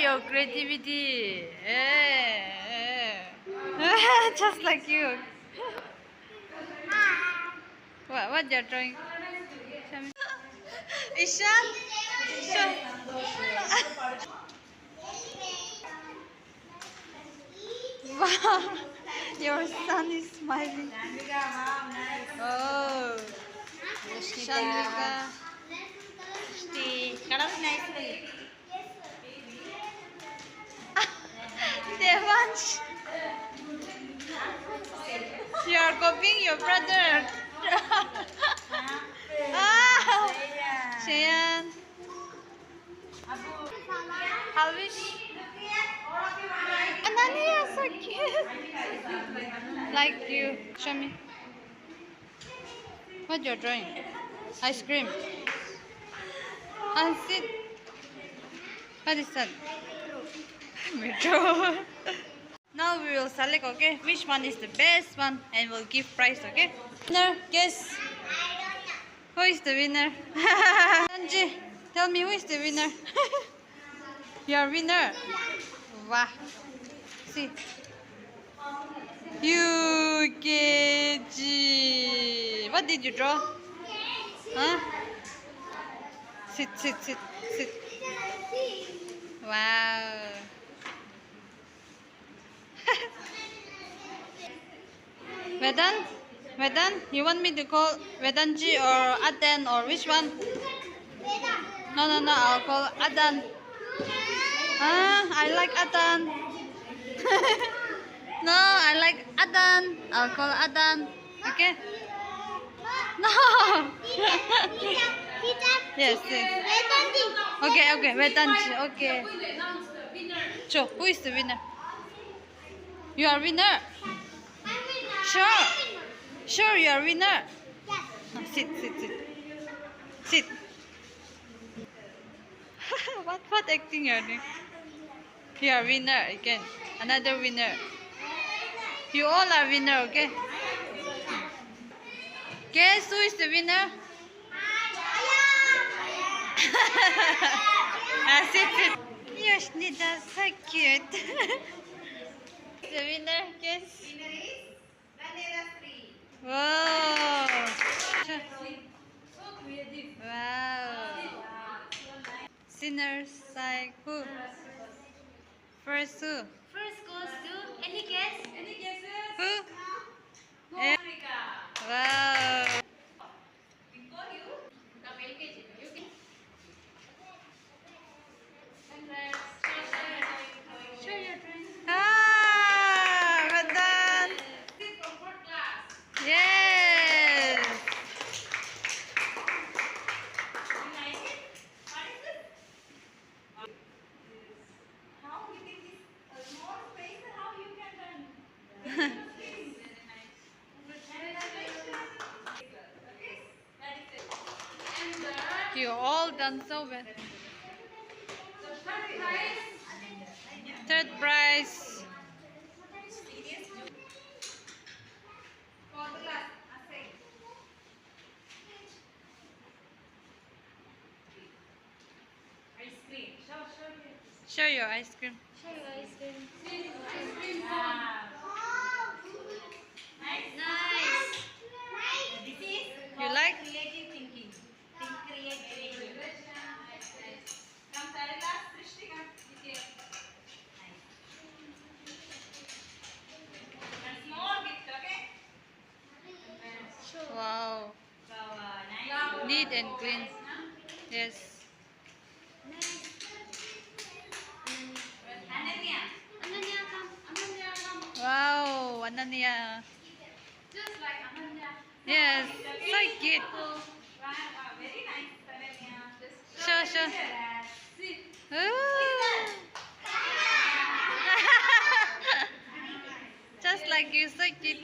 your creativity. Just like you. What you're drawing? Show me. Ishan? Show. Wow, your son is smiling. Oh, Shandrika. Devansh, you are copying your brother. Ah, Shayan. Halvish. Ananya, so cute. Like you. Show me. What you're drawing? Ice cream. And sit. What is that? Metro. Now we will select, okay, which one is the best one, and we'll give prize, okay? Winner, guess. Who is the winner? Sanji, tell me who is the winner. You are winner. Wow. See. UKG. What did you draw? Huh? Sit. Wow. Vedan, you want me to call Vedanji or Adan or which one? No, I'll call Adan. I like Adan. No, I like Adan. I'll call Adan. Okay? No. Yes. Okay, Vedanji. Okay. So, who is the winner? You are winner. Sure, you are winner. Sit. What acting you are doing? You are winner again. Another winner. You all are winner, okay? Guess who is the winner? Sit. Yoshnita, so cute. The winner, guess. Wow. Wow. Sinners like who? First who? First goes to any guess? Any guesses? Who? Monica. Wow. Before you come LKG. You can. Congrats. Show your drawing. Well done. Sit from fourth class. Yes. You like it? What is it? How within this small space, how you can learn? Very nice. Okay, that is it. And You all done so well. the third prize. Third prize. For the class, Asay. Ice cream. Show here. Show your ice cream. Show your ice cream. Ice cream. Wow. Nice. This is You like? creative thinking. Think creative. Come, Sarila. Srishti, come. This here. Nice. And small gift, okay? Wow. Nice. Neat and clean. Yes. Ananya. Ananya, come. Ananya, come. Wow, Ananya. Just like Ananya. Yes, so cute. Wow, very nice, Ananya. Show. Sit. Ooh. Just like you, so cute.